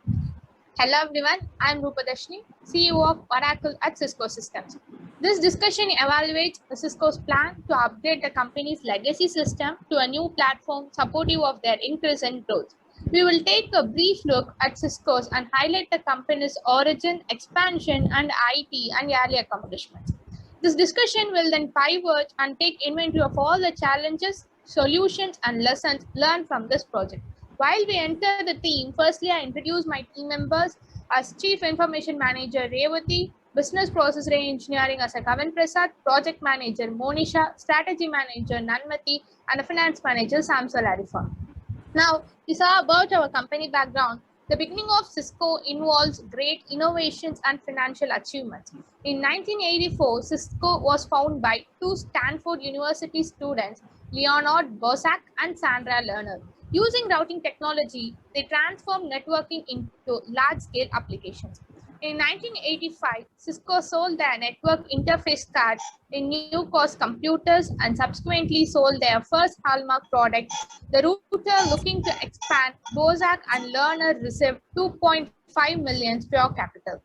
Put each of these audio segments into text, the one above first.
Hello everyone, I am Rupadashni, CEO of Oracle at Cisco Systems. This discussion evaluates Cisco's plan to upgrade the company's legacy system to a new platform supportive of their increase in growth. We will take a brief look at Cisco's and highlight the company's origin, expansion, and IT and early accomplishments. This discussion will then pivot and take inventory of all the challenges, solutions, and lessons learned from this project. While we enter the team, firstly, I introduce my team members as Chief Information Manager Revati, Business Process Engineering as a Kavan Prasad, Project Manager Monisha, Strategy Manager Nanmati, and a Finance Manager Samsal Arifa. Now, we saw about our company background. The beginning of Cisco involves great innovations and financial achievements. In 1984, Cisco was founded by two Stanford University students, Leonard Bosak and Sandra Lerner. Using routing technology, they transformed networking into large-scale applications. In 1985, Cisco sold their network interface card in New Cost Computers and subsequently sold their first hallmark product, the router. Looking to expand, Bozak and Lerner received 2.5 million pure capital.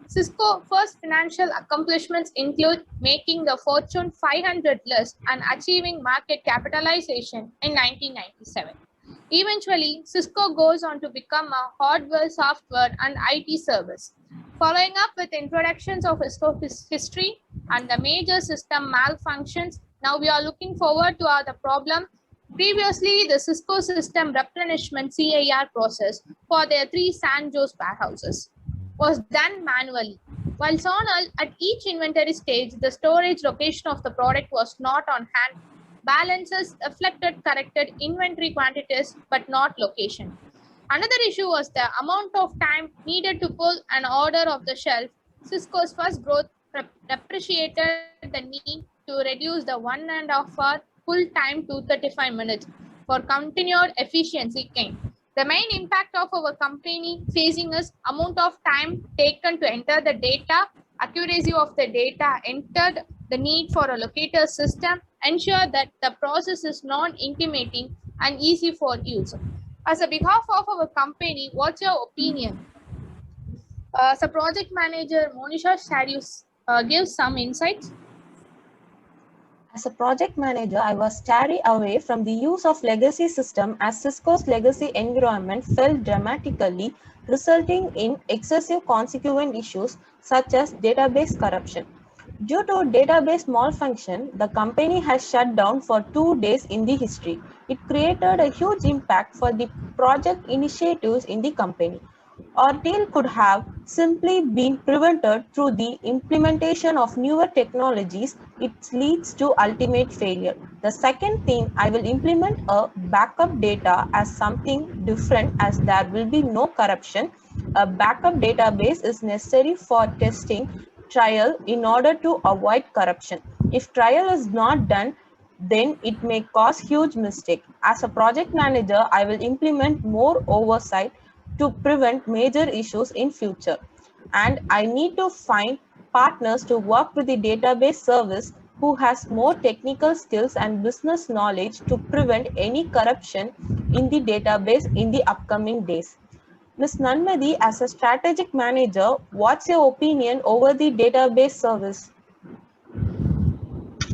Cisco first financial accomplishments include making the Fortune 500 list and achieving market capitalization in 1997. Eventually, Cisco goes on to become a hardware, software, and IT service. Following up with introductions of Cisco's history and the major system malfunctions, now we are looking forward to the problem. Previously, the Cisco system replenishment CAR process for their three San Jose warehouses was done manually. While Sonal, at each inventory stage, the storage location of the product was not on hand. Balances reflected corrected inventory quantities but not location. Another issue was the amount of time needed to pull an order off the shelf. Cisco's first growth depreciated the need to reduce the 1.5 hour full time to 35 minutes for continued efficiency gain. The main impact of our company facing is amount of time taken to enter the data, accuracy of the data entered, the need for a locator system, ensure that the process is non-intimating and easy for use. As a behalf of our company, what's your opinion? As a project manager, Monisha, shall you give some insights? As a project manager, I was carried away from the use of legacy system as Cisco's legacy environment fell dramatically, resulting in excessive consequent issues such as database corruption. Due to database malfunction, the company has shut down for 2 days in the history. It created a huge impact for the project initiatives in the company. Ordeal could have simply been prevented through the implementation of newer technologies. It leads to ultimate failure. The second thing, I will implement a backup data as something different as there will be no corruption. A backup database is necessary for testing trial in order to avoid corruption. If trial is not done, then it may cause huge mistake. As a project manager, I will implement more oversight to prevent major issues in future. And I need to find partners to work with the database service who has more technical skills and business knowledge to prevent any corruption in the database in the upcoming days. Ms. Nanmadi, as a strategic manager, what's your opinion over the database service?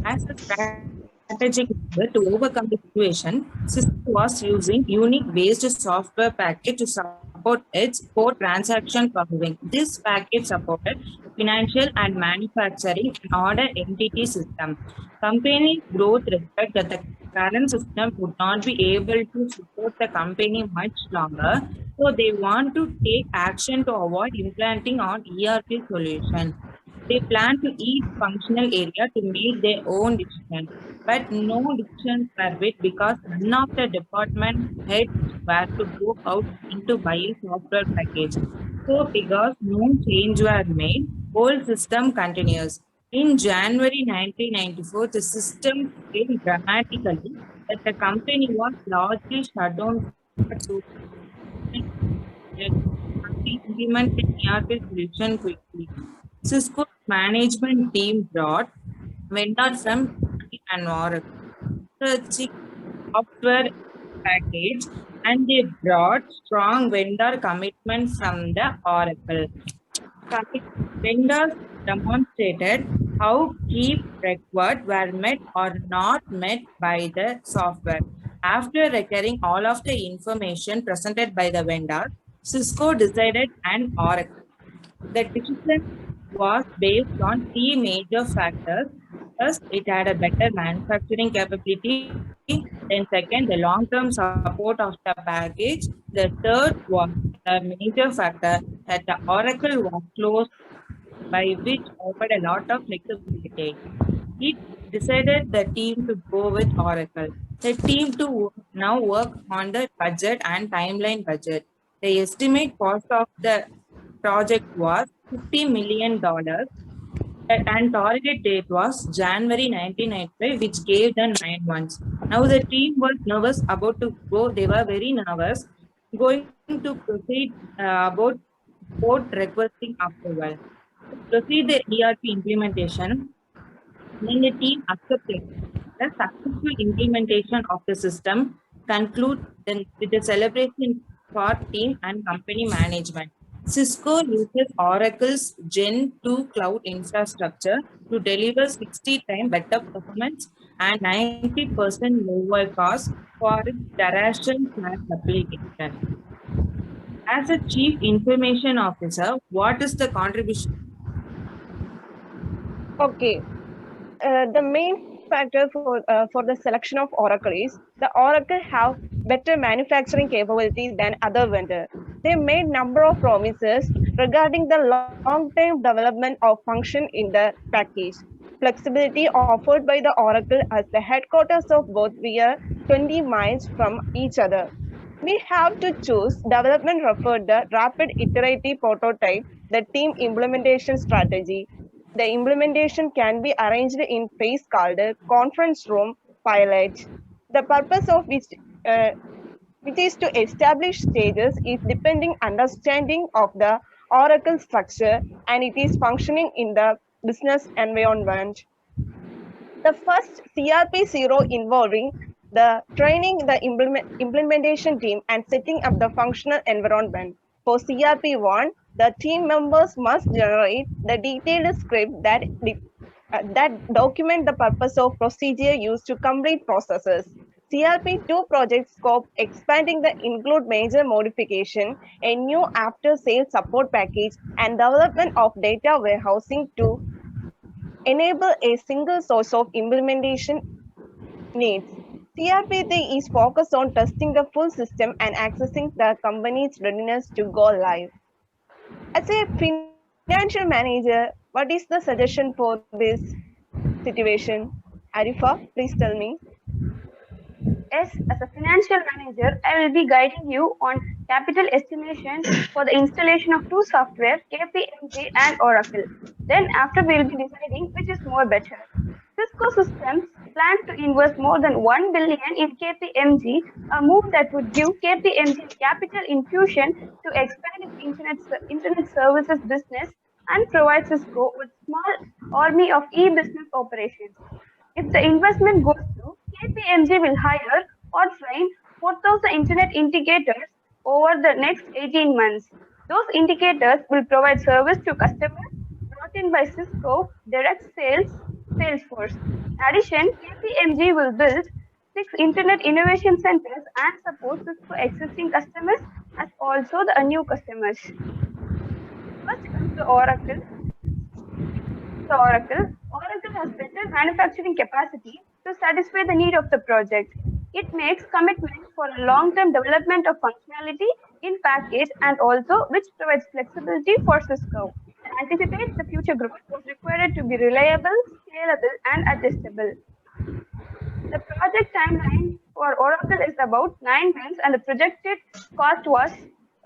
As a strategic leader to overcome the situation, Cisco was using unique-based software package to support its core transaction processing. This package supported financial and manufacturing and order entity system. Company growth reflected that the current system would not be able to support the company much longer, so they want to take action to avoid implanting on ERP solution. They plan to each functional area to make their own decision, but no decisions were made because none of the department heads were to go out into buy a software package. So because no change were made, whole system continues. In January 1994, the system failed dramatically that the company was largely shut down for 2 implement an ERP solution quickly. Cisco's management team brought vendors from and Oracle. The chief software package, and they brought strong vendor commitment from the Oracle. Vendors demonstrated how key requirements were met or not met by the software. After recording all of the information presented by the vendor, Cisco decided an Oracle. The decision was based on three major factors. First, it had a better manufacturing capability. Then second, the long-term support of the package. The third was a major factor that the Oracle was closed by which offered a lot of flexibility. It decided the team to go with Oracle. The team to now work on the budget and timeline budget. The estimate cost of the project was $50 million and target date was January 1995, which gave them 9 months. Now the team was nervous about to go. They were very nervous going to proceed about board requesting approval. To proceed the ERP implementation, then the team accepted the successful implementation of the system conclude then with the celebration for team and company management. Cisco uses Oracle's Gen 2 cloud infrastructure to deliver 60 times better performance and 90% lower cost for its Terracian SaaS application. As a Chief Information Officer, what is the contribution? Okay. The main factor for the selection of Oracle is the Oracle have better manufacturing capabilities than other vendors. They made number of promises regarding the long-term development of function in the package. Flexibility offered by the Oracle as the headquarters of both were 20 miles from each other. We have to choose development referred the rapid iterative prototype, the team implementation strategy. The implementation can be arranged in phase called conference room pilot. The purpose of which is to establish stages is depending understanding of the Oracle structure and it is functioning in the business environment. The first CRP0 involving the training the implementation team and setting up the functional environment. For CRP1, the team members must generate the detailed script that document the purpose of procedure used to complete processes. CRP2 project scope expanding the include major modification, a new after-sales support package, and development of data warehousing to enable a single source of implementation needs. CRP3 is focused on testing the full system and accessing the company's readiness to go live. As a financial manager, what is the suggestion for this situation? Arifa, please tell me. Yes, as a financial manager, I will be guiding you on capital estimation for the installation of two software, KPMG and Oracle. Then after we will be deciding which is more better. Cisco Systems plans to invest more than $1 billion in KPMG, a move that would give KPMG capital infusion to expand its internet services business and provide Cisco with small army of e-business operations. If the investment goes through, KPMG will hire or train 4,000 internet indicators over the next 18 months. Those indicators will provide service to customers brought in by Cisco direct Salesforce. In addition, KPMG will build 6 internet innovation centers and support Cisco existing customers as also the new customers. First comes to Oracle. Oracle has better manufacturing capacity to satisfy the need of the project. It makes commitments for a long-term development of functionality in package and also which provides flexibility for Cisco. It anticipates the future growth was required to be reliable, scalable, and adjustable. The project timeline for Oracle is about 9 months and the projected cost was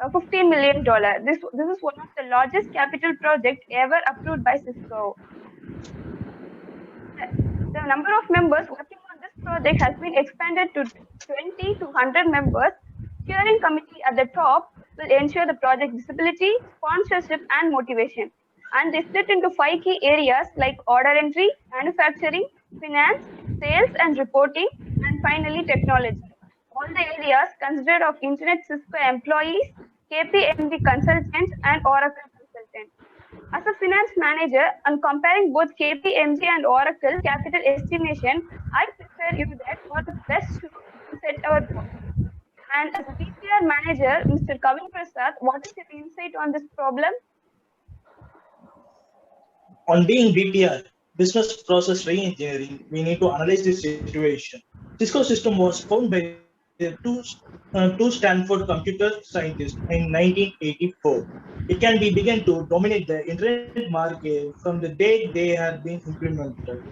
$15 million. This is one of the largest capital projects ever approved by Cisco. The number of members working on this project has been expanded to 20 to 100 members. Steering committee at the top will ensure the project visibility, sponsorship, and motivation. And they split into 5 key areas like order entry, manufacturing, finance, sales and reporting, and finally technology. all the areas considered of Internet Cisco employees, KPMG consultants, and Oracle consultants. As a finance manager, on comparing both KPMG and Oracle capital estimation, I prefer you that what is best to set our goals. And as a BPR manager, Mr. Kavin Prasad, what is your insight on this problem? On being BPR, business process re-engineering, we need to analyze this situation. Cisco system was found by the two Stanford computer scientists in 1984. It can be begun to dominate the internet market from the day they had been implemented.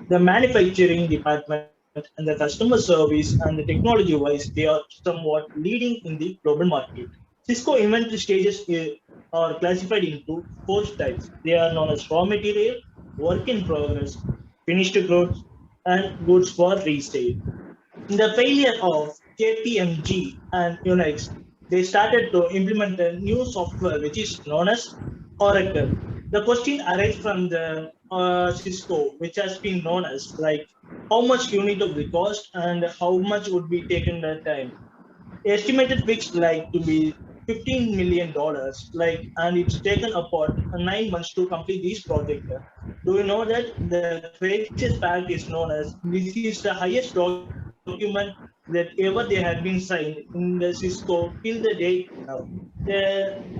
The manufacturing department and the customer service and the technology wise, they are somewhat leading in the global market. Cisco inventory stages are classified into four types. They are known as raw material, work in progress, finished goods, and goods for resale. In the failure of KPMG and Unix, they started to implement a new software which is known as Oracle. The question arises from the Cisco, which has been known as like how much unit of the cost and how much would be taken that time. Estimated fixed like to be $15 million, like, and it's taken apart 9 months to complete this project. Do you know that the greatest fact is known as this is the highest document that ever they had been signed in the Cisco till the date now.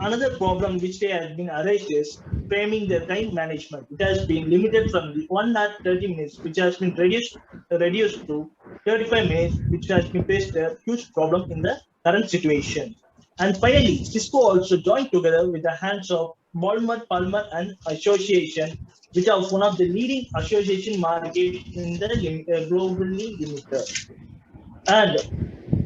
Another problem which they have been raised is framing the time management. It has been limited from the 1 hour 30 minutes, which has been reduced to 35 minutes, which has been faced a huge problem in the current situation. And finally, Cisco also joined together with the hands of Ballmer, Palmer, and Association, which are one of the leading association market in the globally limited. And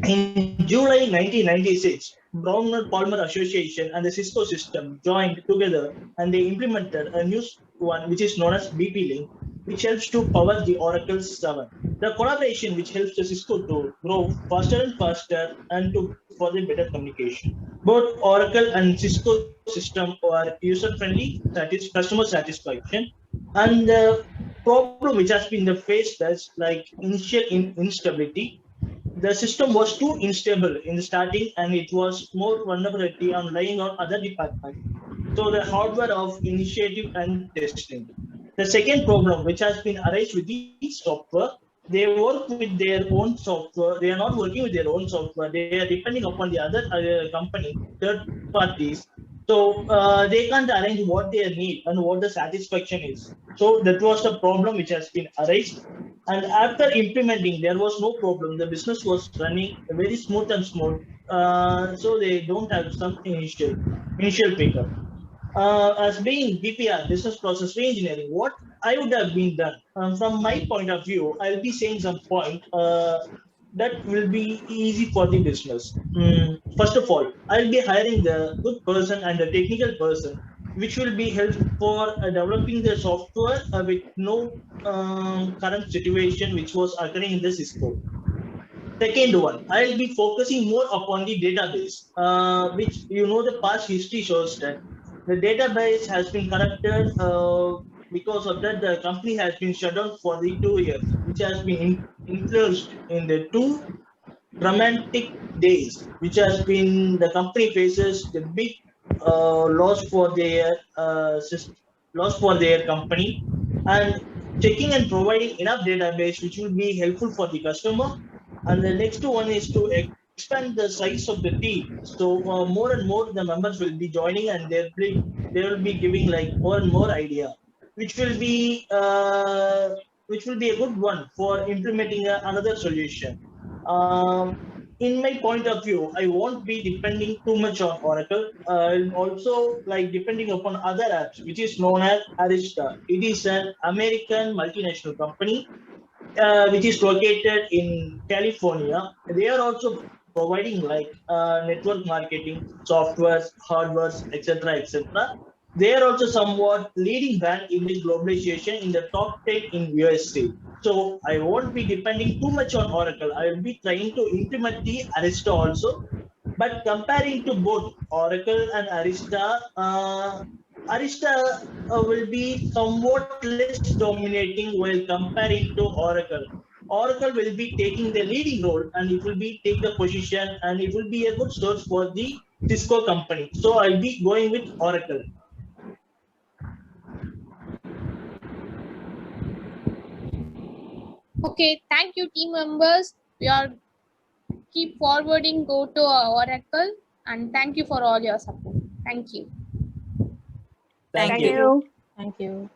in July 1996, Ballmer Palmer Association and the Cisco system joined together and they implemented a new one which is known as BP Link, which helps to power the Oracle 7. The collaboration which helps the Cisco to grow faster and faster and to further better communication. Both Oracle and Cisco system are user-friendly, that is customer satisfaction. And the problem which has been faced as like initial instability. The system was too unstable in the starting and it was more vulnerability on relying on other departments. So the hardware of initiative and testing. The second problem which has been arised with the software, they work with their own software. They are not working with their own software. They are depending upon the other company, third parties. So they can't arrange what they need and what the satisfaction is. So that was the problem which has been arised. And after implementing, there was no problem. The business was running very smooth and smooth. So they don't have some initial pickup. As being BPR, business process reengineering, what I would have been done from my point of view, I'll be saying some point that will be easy for the business. First of all, I'll be hiring the good person and the technical person, which will be helpful for developing the software with no current situation which was occurring in the Cisco. Second one, I'll be focusing more upon the database, which the past history shows that the database has been corrupted. Because of that, the company has been shut down for the 2 years, which has been influenced in the two dramatic days, which has been the company faces the big loss for their company, and checking and providing enough database which will be helpful for the customer. And the next one is to expand the size of the team. So more and more the members will be joining and they will be giving like more and more idea, which will be a good one for implementing another solution. In my point of view, I won't be depending too much on Oracle. Also, like depending upon other apps, which is known as Arista. It is an American multinational company, which is located in California. They are also providing like network marketing, softwares, hardwares, etc., etc. They are also somewhat leading brand in the globalization in the top 10 in USA. So I won't be depending too much on Oracle. I will be trying to implement the Arista also. But comparing to both Oracle and Arista, Arista will be somewhat less dominating while comparing to Oracle. Oracle will be taking the leading role, and it will be take the position, and it will be a good source for the Cisco company. So I'll be going with Oracle. Okay, thank you, team members. We are keep forwarding go to Oracle, and thank you for all your support. Thank you. Thank Thank you. you. Thank you.